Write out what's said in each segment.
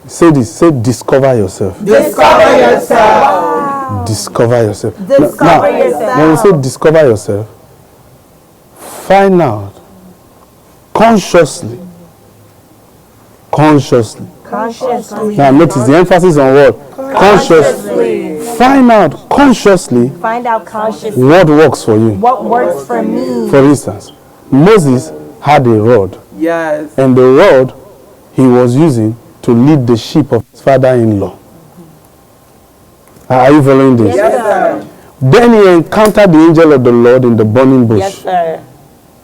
Say this. Say discover yourself. Discover yourself. Discover yourself. Discover yourself. When we say discover yourself, find out consciously. Consciously. Now notice the emphasis on what? Consciously. Find out consciously. Find out consciously. What works for you. What works for me. For instance, Moses had a rod. Yes. And the rod he was using to lead the sheep of his father-in-law. Are you following this? Yes, sir. Then he encountered the angel of the Lord in the burning bush. Yes, sir.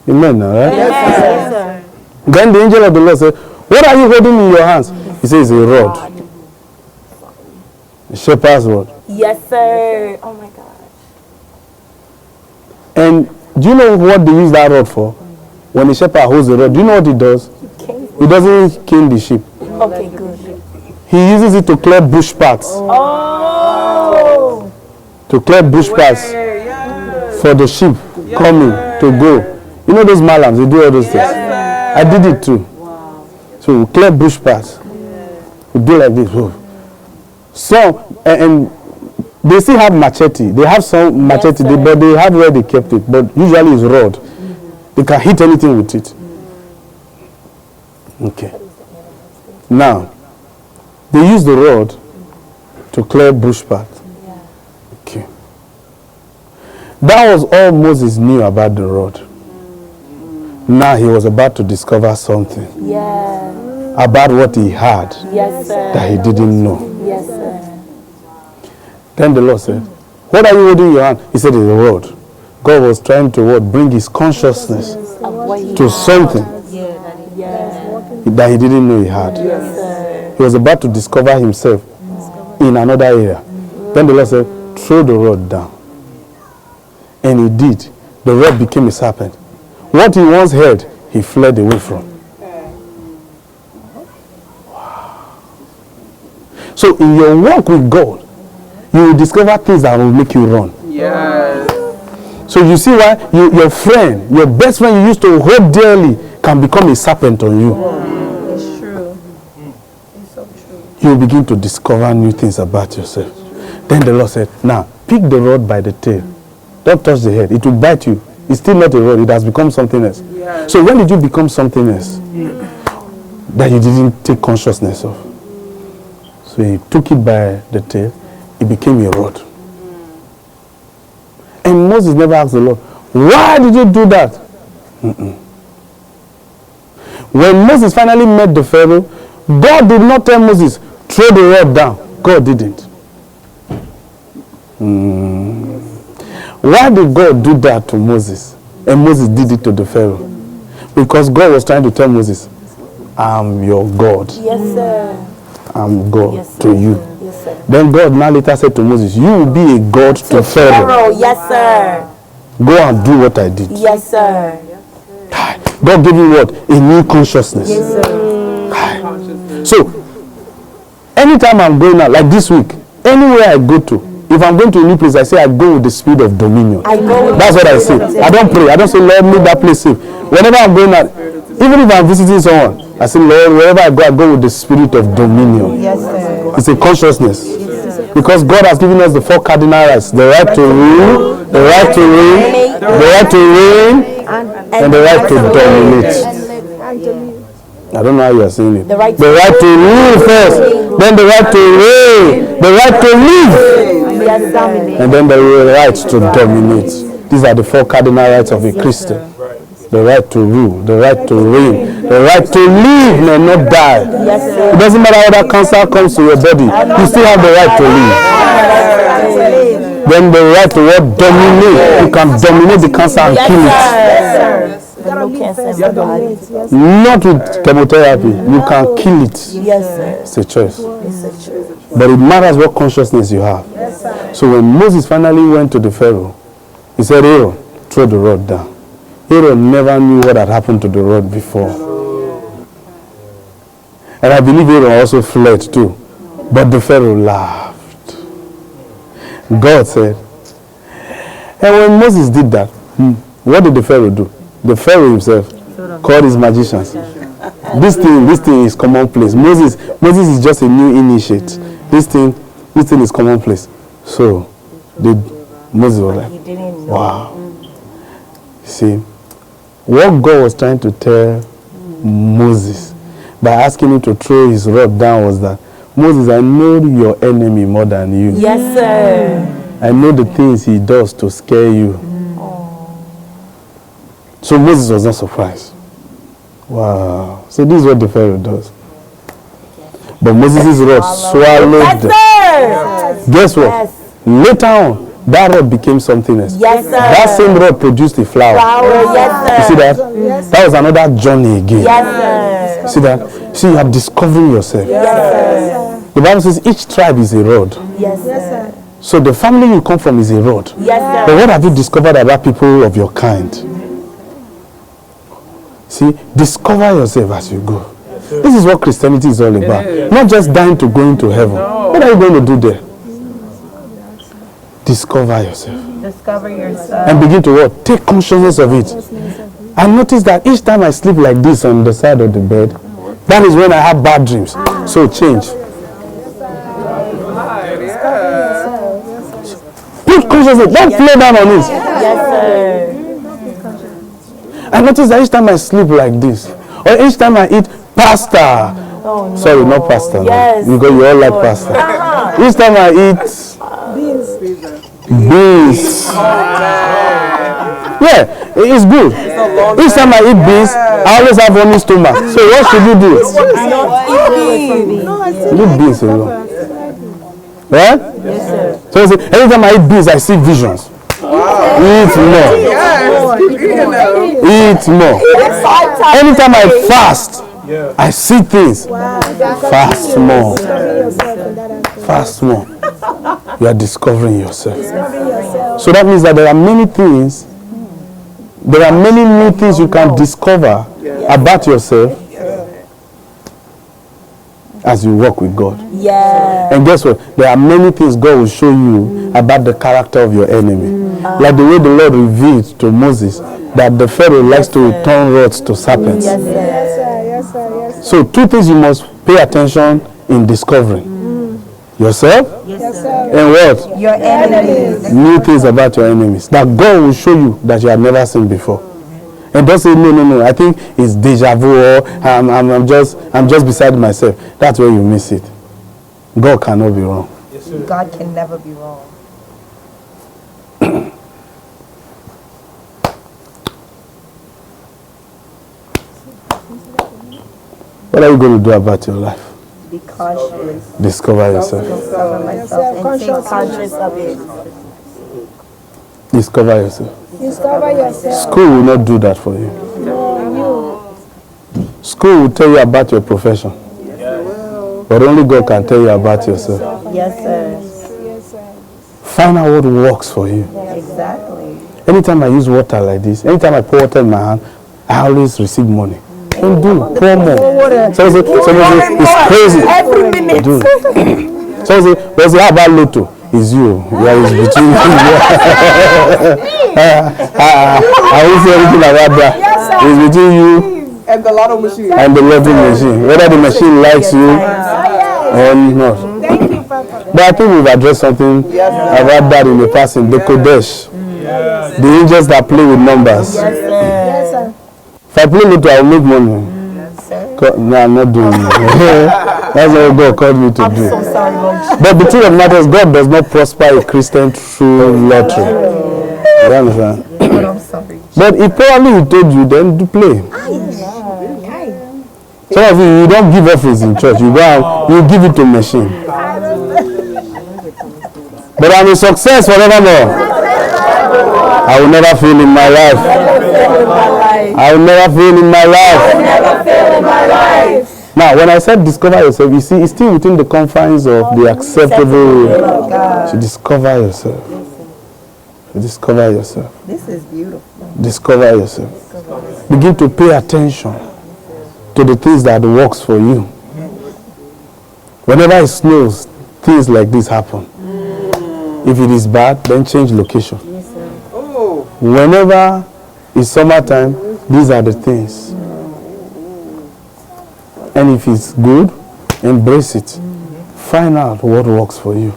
Amen, all right? Yes, sir. Yes, sir. Then the angel of the Lord said, what are you holding in your hands? He says, a rod. A shepherd's rod. Yes, sir. Oh my gosh. And do you know what they use that rod for? When the shepherd holds the rod, do you know what he does? He doesn't kill the sheep. Okay, good. He uses it to clear bush paths. Oh. To clear bush paths for the sheep coming to go. You know those malams, they do all those things. I did it too. So we clear bush paths. We do like this. So, and they still have machete. They have some machete, but they have where they kept it. But usually it's rod. They can hit anything with it. Okay. Now, they use the rod to clear bush path. Okay. That was all Moses knew about the rod. Now he was about to discover something. Yeah. About what he had. Yes, sir. That he didn't know. Yes, sir. Then the Lord said, what are you holding in your hand? He said, it's a rod. God was trying to what? Bring his consciousness to something that he didn't know he had. Yes, sir. He was about to discover himself in another area. Then the Lord said, throw the rod down. And he did. The rod became a serpent. What he once heard, he fled away from. Wow. So in your walk with God, you will discover things that will make you run. Yes. So you see why your friend, your best friend you used to hold dearly can become a serpent on you. It's true. It's so true. You will begin to discover new things about yourself. Then the Lord said, now pick the rod by the tail. Don't touch the head. It will bite you. It's still not a rod. It has become something else. Yes. So when did you become something else that you didn't take consciousness of? So he took it by the tail. It became a rod. And Moses never asked the Lord, why did you do that? When Moses finally met the Pharaoh, God did not tell Moses, throw the rod down. God didn't. Why did God do that to Moses? And Moses did it to the Pharaoh. Because God was trying to tell Moses, I'm your God. Yes, sir. I'm God Yes, sir. to you. Yes, sir. Then God now later said to Moses, you will be a God to Pharaoh. Yes, sir. Go and do what I did. Yes, sir. God gave you what? A new consciousness. Yes, sir. So, anytime I'm going out, like this week, anywhere I go to, if I'm going to a new place, I say I go with the spirit of dominion. I go with That's what I say. I don't pray. I don't say, Lord, make that place safe. Whenever I'm going out, even if I'm visiting someone, I say, Lord, wherever I go with the spirit of dominion. Yes, sir. It's a consciousness. Because God has given us the 4 cardinal rights. The right to rule, the right to reign, the right to reign, and the right to dominate. I don't know how you are saying it. The right to rule first, then the right to reign, the right to live, and then the right to dominate. These are the 4 cardinal rights of a Christian. The right to rule, the right to reign, the right to live and not die. It doesn't matter how that cancer comes to your body, you still have the right to live. Then the right to what? Dominate. You can dominate the cancer and kill it. Not with chemotherapy. You can kill it. Yes, sir. It's a choice. But it matters what consciousness you have. So when Moses finally went to the Pharaoh, he said, Aaron, throw the rod down. Aaron never knew what had happened to the rod before. And I believe Aaron also fled too. But the Pharaoh laughed. God said, and when Moses did that, what did the Pharaoh do? The Pharaoh himself called his magicians This thing is commonplace. Moses is just a new initiate. This thing is commonplace. So, Moses was like, wow. See, what God was trying to tell Moses by asking him to throw his rod down was that, Moses, I know your enemy more than you. Yes, sir. I know the things he does to scare you. So Moses was not surprised. Wow. So this is what the Pharaoh does. But Moses' rod swallowed them. Guess what? Yes. Later on, that rod became something else. Yes, sir. That same rod produced a flower. Yes, sir. You see that? That was another journey again. Yes, sir. See that? See, you are discovering yourself. Yes, sir. The Bible says each tribe is a rod. Yes, sir. So the family you come from is a rod. Yes, sir. But what have you discovered about people of your kind? See, discover yourself as you go. This is what Christianity is all about. Not just dying to going to heaven. What are you going to do there? Discover yourself. Discover yourself. And begin to what? Take consciousness of it. I notice that each time I sleep like this on the side of the bed, that is when I have bad dreams. So change. Put consciousness. Don't play down on it. Yes, sir. I notice that each time I sleep like this, or each time I eat pasta. Oh, no. Sorry, not pasta. Yes. No, because you all like pasta. Each time I eat beans. Yeah, it's good. Each time I eat beans, I always have running stomach. So what should you do? Leave beans alone. Right? Yes, sir. So every time I eat beans, I see visions. Eat more. Eat more. Anytime I fast, I see things. Fast more. Fast more. You are discovering yourself. So that means that there are many things, there are many new things you can discover about yourself as you walk with God. Yeah. And guess what? There are many things God will show you about the character of your enemy. Like the way the Lord revealed to Moses that the Pharaoh likes to turn rods to serpents. Yes, sir. So two things you must pay attention in discovering. Yourself and what? Your enemies. New things about your enemies. That God will show you that you have never seen before. And don't say, no, I think it's deja vu or I'm just beside myself. That's where you miss it. God cannot be wrong. God can never be wrong. What are you going to do about your life? Be cautious. Discover yourself. Discover myself and take conscious of it. Discover yourself. Discover yourself. School will not do that for you. School will tell you about your profession. But only God can tell you about yourself. Yes, sir. Find out what works for you. Exactly. Anytime I use water like this, anytime I pour water in my hand, I always receive money. Don't do, pour more. So it's crazy. Every minute. Do. So how about Lotto? It's you. Yeah, it's between you. I won't say anything about that. It's between you And the lotto machine. and the lotto machine. Whether the machine likes you or not. Thank you, Papa. But I think we've addressed something about that in the past in the Kodesh. The angels that play with numbers. Yes, sir. Yes, sir. If I play Lotto, I will make money. No, I'm not doing it. That's what God called me to do. So sorry, Lord. But the truth of the matter is, God does not prosper a Christian through lottery. You understand? But I'm sorry. But if probably he told you, then to play. Some of you don't give offerings in church. You go out, you give it to machine. But I'm a success forevermore. I will never fail in my life. I will never fail in my life. Now, when I said discover yourself, you see, it's still within the confines of the acceptable way. To discover yourself. To discover yourself. This is beautiful. Discover yourself. Begin to pay attention to the things that works for you. Whenever it snows, things like this happen. If it is bad, then change location. Whenever it's summertime, these are the things. And if it's good, embrace it. Find out what works for you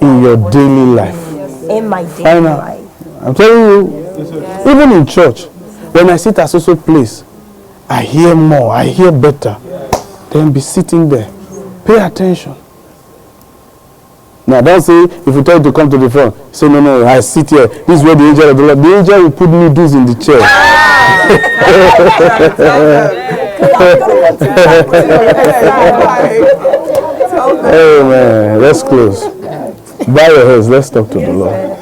in your daily life. In my daily Find out. life. I'm telling you, even in church, when I sit at social place, I hear more, I hear better. Then be sitting there. Pay attention. Now, don't say, if you tell you to come to the front, say, no, I sit here. This is where the angel of the Lord, the angel will put needles in the chair. Amen. Let's close. Bow your heads. Let's talk to the Lord.